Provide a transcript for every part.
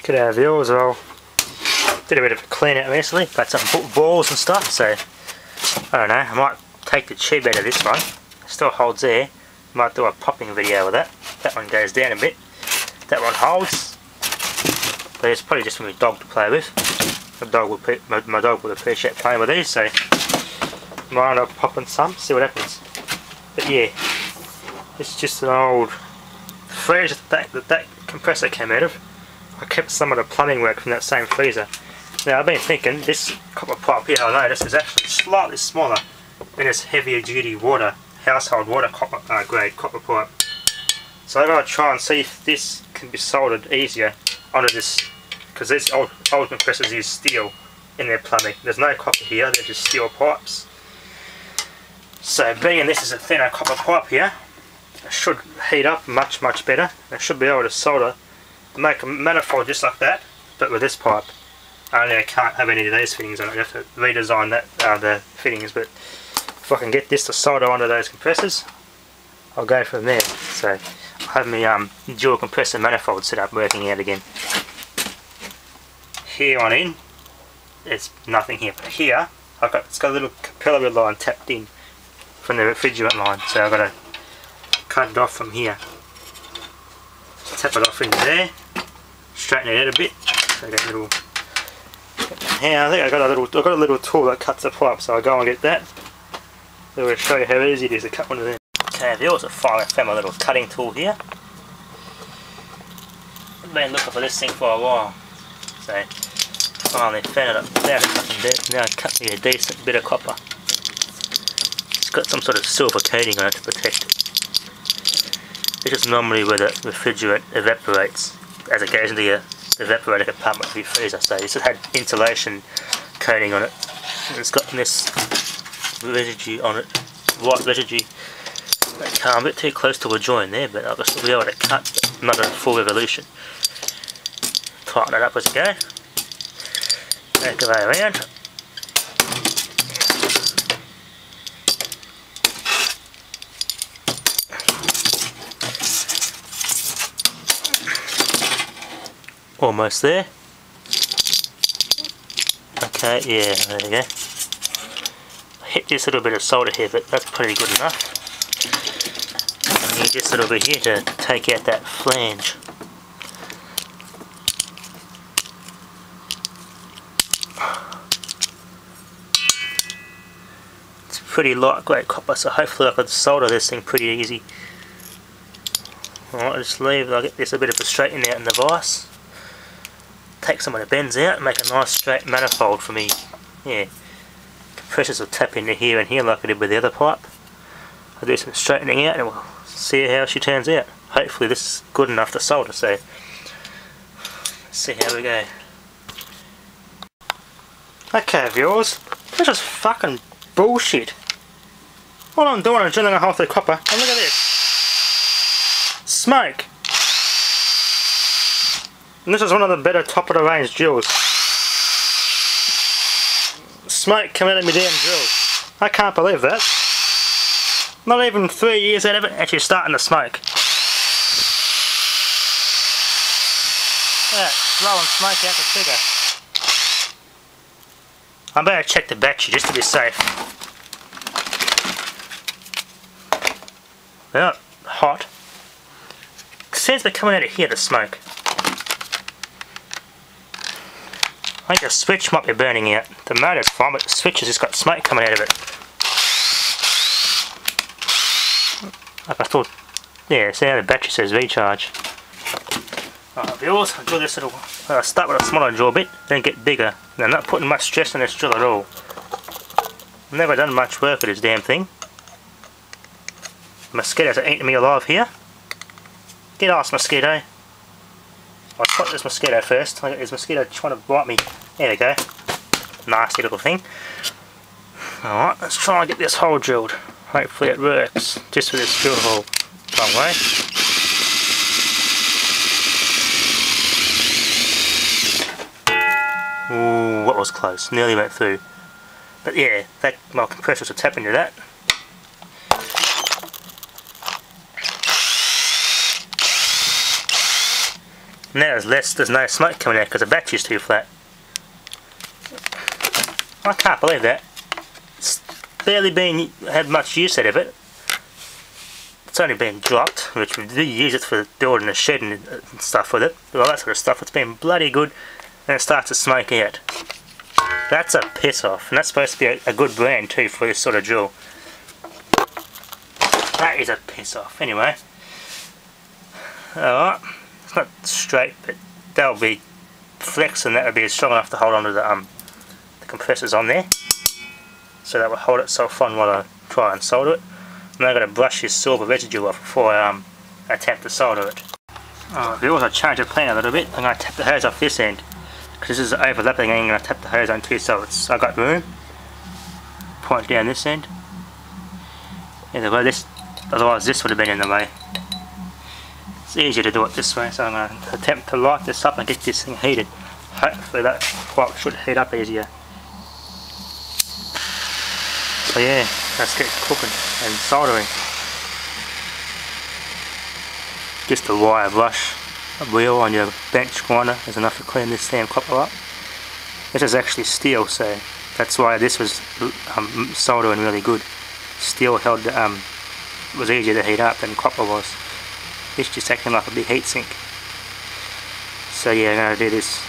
G'day viewers, well, did a bit of a clean out recently, got some balls and stuff, so I don't know, I might take the tube out of this one. It still holds there, might do a popping video with it. That one goes down a bit, that one holds, but it's probably just for my dog to play with. My dog will appreciate playing with these, so might end up popping some, see what happens. But yeah, it's just an old freezer that compressor came out of. I kept some of the plumbing work from that same freezer. Now I've been thinking this copper pipe here, I noticed, is actually slightly smaller than this heavier duty household water grade copper pipe. So I'm going to try and see if this can be soldered easier onto this, because these old compressors use steel in their plumbing. There's no copper here, they're just steel pipes. So being this is a thinner copper pipe here, it should heat up much better. I should be able to solder, make a manifold just like that, but with this pipe. Only I can't have any of these fittings on it. I have to redesign the fittings, but if I can get this to solder onto those compressors, I'll go from there. So I have my dual compressor manifold set up working out again. Here on in, there's nothing here, but here it's got a little capillary line tapped in from the refrigerant line, so I've got to cut it off from here. Tap it off into there, straighten it out a bit. So I got a little. Now I think I got a little tool that cuts the pipe, so I'll go and get that. So we'll show you how easy it is to cut one of them. Okay, I also finally found my little cutting tool here. I've been looking for this thing for a while, so finally found it. Now it cut me a decent bit of copper. It's got some sort of silver coating on it to protect it. This is normally where the refrigerant evaporates as it goes into the evaporator compartment of your freezer. So this has had insulation coating on it. And it's got this residue on it, white residue. I'm a bit too close to a join there, but I'll still be able to cut, but not a full revolution. Tighten it up as you go. Make it way around. Almost there. Okay, yeah, there we go. I hit this little bit of solder here, but that's pretty good enough. I need this little bit here to take out that flange. It's pretty lightweight copper, so hopefully I can solder this thing pretty easy. Alright, just I'll get this a bit of a straightening out in the vise. Take some of the bends out and make a nice straight manifold for me. Yeah, compressors will tap into here and here like I did with the other pipe. I'll do some straightening out and we'll see how she turns out. Hopefully this is good enough to solder, so let's see how we go. Okay viewers, this is fucking bullshit. All I'm doing is drilling a hole through copper, and look at this. Smoke! And this is one of the better top of the range drills. Smoke coming out of my damn drill. I can't believe that. Not even 3 years out of it, actually starting to smoke. Yeah, blowing smoke out the trigger. I better check the battery just to be safe. They're not hot. It says they're coming out of here to smoke. I think the switch might be burning out. The motor's fine, but the switch has just got smoke coming out of it. Like I thought, yeah, see how the battery says recharge. Alright viewers, I'll drill this little, I'll start with a smaller drill bit, then get bigger. And I'm not putting much stress on this drill at all. I've never done much work with this damn thing. Mosquitoes are eating me alive here. Get off, mosquito. I'll spot this mosquito first. I got this mosquito trying to bite me. There we go. Nasty little thing. Alright, let's try and get this hole drilled. Hopefully it works. Just with this drill hole. Long way. Ooh, that was close. Nearly went through. But yeah, my compressors will tap into that. Now there's no smoke coming out because the battery's too flat. I can't believe that. It's barely had much use out of it. It's only been dropped, which we do use it for building a shed and stuff with it. All that sort of stuff. It's been bloody good, and it starts to smoke out. That's a piss off, and that's supposed to be a good brand too for this sort of drill. That is a piss off. Anyway, alright, it's not straight, but that'll be flex, and that'll be strong enough to hold onto the compressors on there. So that will hold itself on while I try and solder it. And I've got to brush this silver residue off before I attempt to solder it. Alright, we also change the plan a little bit. I'm going to tap the hose off this end, because this is overlapping, and I'm going to tap the hose on too, so I've got room. Point down this end. Either way, otherwise this would have been in the way. It's easier to do it this way, so I'm going to attempt to light this up and get this thing heated. Hopefully that pipe should heat up easier. So yeah, let's get cooking and soldering. Just a wire brush, a wheel on your bench grinder is enough to clean this damn copper up. This is actually steel, so that's why this was soldering really good. Steel held was easier to heat up than copper was. This just acting like a big heat sink. So yeah, I'm going to do this.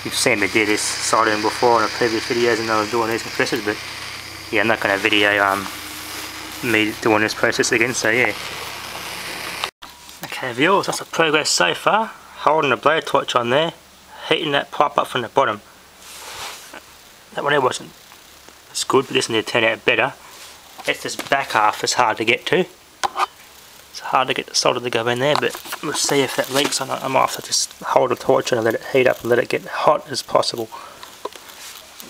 You've seen me do this soldering before in the previous videos and I was doing these compressors, but yeah, I'm not going to video me doing this process again, so yeah. Okay viewers, that's the progress so far. Holding the blade torch on there, heating that pipe up from the bottom. That one there wasn't as good, but this one did turn out better. It's this back half is hard to get to. It's hard to get the solder to go in there, but we'll see if that leaks or not. I might have to just hold the torch and let it heat up and let it get hot as possible.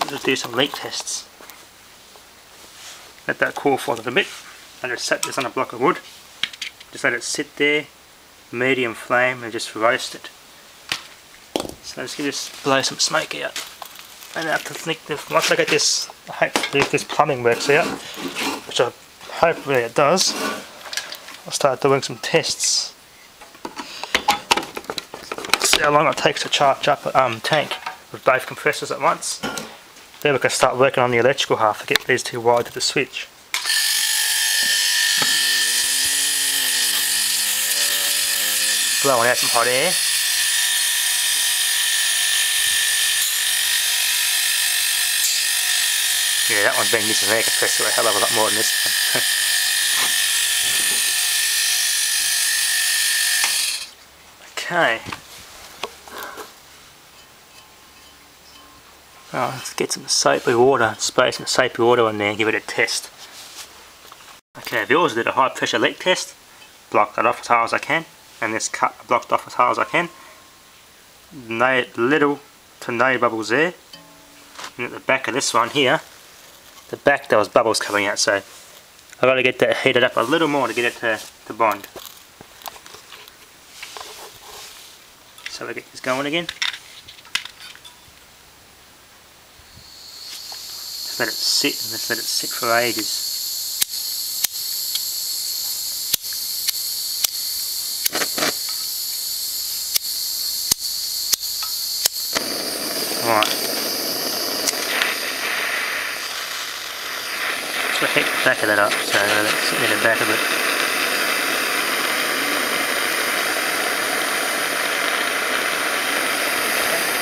Just do some leak tests. Let that cool for a little bit. And just set this on a block of wood. Just let it sit there, medium flame, and just roast it. So let's just blow some smoke out. And I have to think that once I get this, hopefully if this plumbing works out, which I hopefully it does, I'll start doing some tests. See how long it takes to charge up a tank with both compressors at once. Then we can start working on the electrical half to get these two wired to the switch. Blowing out some hot air. Yeah, that one's been using an air compressor a hell of a lot more than this one. Okay. Oh, let's get some soapy water, spray some soapy water in there and give it a test. Okay, I've always did a high pressure leak test. Block that off as hard as I can, and this cut blocked off as hard as I can. No, little to no bubbles there. And at the back of this one here, the back there was bubbles coming out, so I've got to get that heated up a little more to get it to bond. So we get this going again. Just let it sit and just let it sit for ages. Right. Just heat the back of that up, so let it sit in the back of it.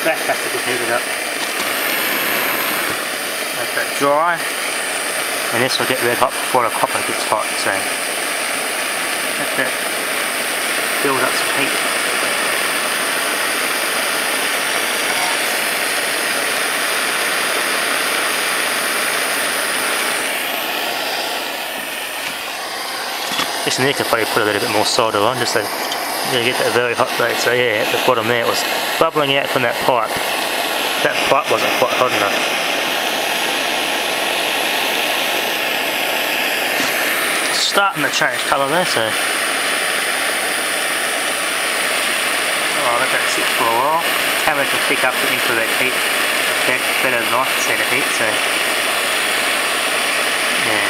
Back has to be heated up. Let that dry, and this will get red hot before the copper gets hot, so let that build up some heat. This neck could probably put a little bit more solder on just so you get that very hot rate. So yeah, at the bottom there it was bubbling out from that pipe. That pipe wasn't quite hot enough. It's starting to change colour there, so I'll let that sit for a while. Camera can pick up the infrared heat better than I can see the heat, so yeah.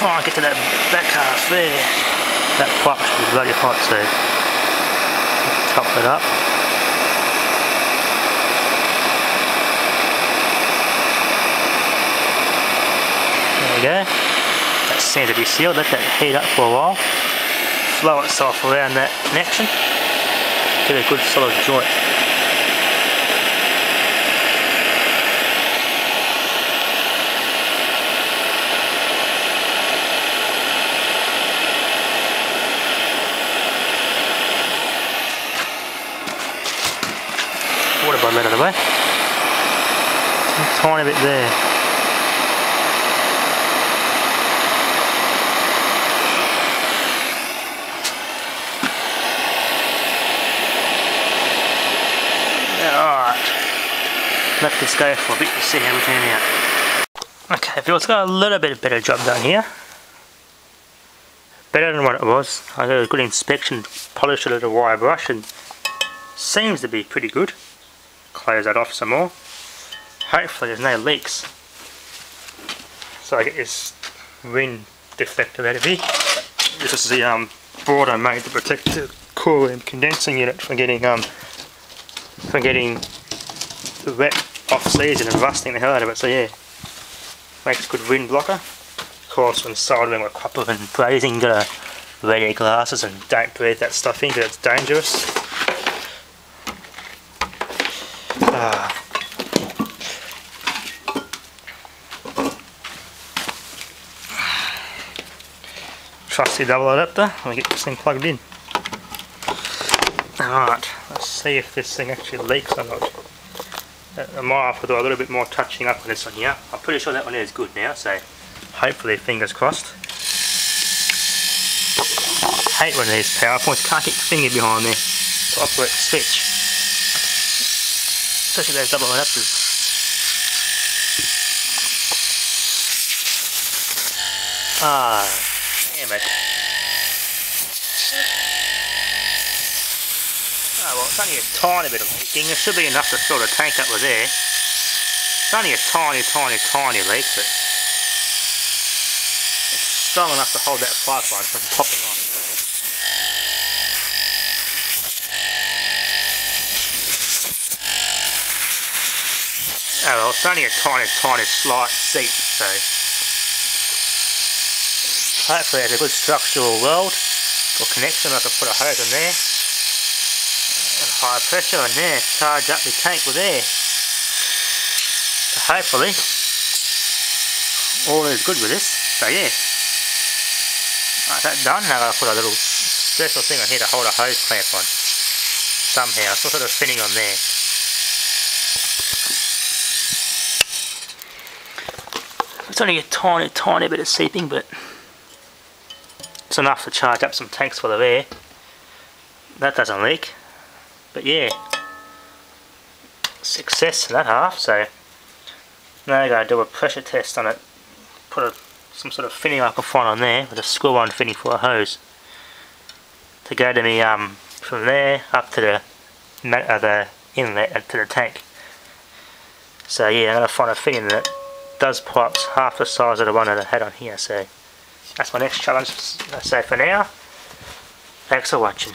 try and get to that back half there. That pipe should be bloody hot, so top it up. There we go. That seems to be sealed. Let that heat up for a while. Flow itself around that connection. Get a good solid joint. Water bottle out of the way. A tiny bit there. Alright. Let this go for a bit to see how we turn out. Okay, Bill's got a little bit better job done here. Better than what it was. I got a good inspection, polished it with a wire brush, and seems to be pretty good. Close that off some more. Hopefully there's no leaks. So I get this wind deflector out of here. This is the board I made to protect the cooling condensing unit from getting the wet off season and rusting the hell out of it. So yeah, makes a good wind blocker. Of course, when soldering with copper and brazing, you gotta wear your glasses and don't breathe that stuff in because it's dangerous. Trusty double adapter, and we get this thing plugged in. Alright, let's see if this thing actually leaks or not. I might have to do a little bit more touching up on this one here. I'm pretty sure that one is good now, so hopefully fingers crossed. I hate one of these power points, can't get your finger behind there to operate the switch. Especially those double adapters. Ah, damn it. Oh well, it's only a tiny bit of leaking. There should be enough to fill the tank up with air. It's only a tiny leak, but it's strong enough to hold that pipeline from popping off. Oh well, it's only a tiny slight seep, so hopefully it has a good structural weld or connection. I can put a hose in there and high pressure in there, charge up the tank with air. So hopefully all is good with this. So yeah, that's that done. Now I'll put a little special thing on here to hold a hose clamp on somehow, some sort of fitting on there. It's only a tiny bit of seeping, but it's enough to charge up some tanks full of air. That doesn't leak. But yeah, success in that half. So now I gotta do a pressure test on it. Put some sort of fitting I can find on there with a screw-on fitting for a hose to go to me from there up to the inlet to the tank. So yeah, I'm gonna find a fitting that does pipes half the size of the one that I had on here. So that's my next challenge. So for now, thanks for watching.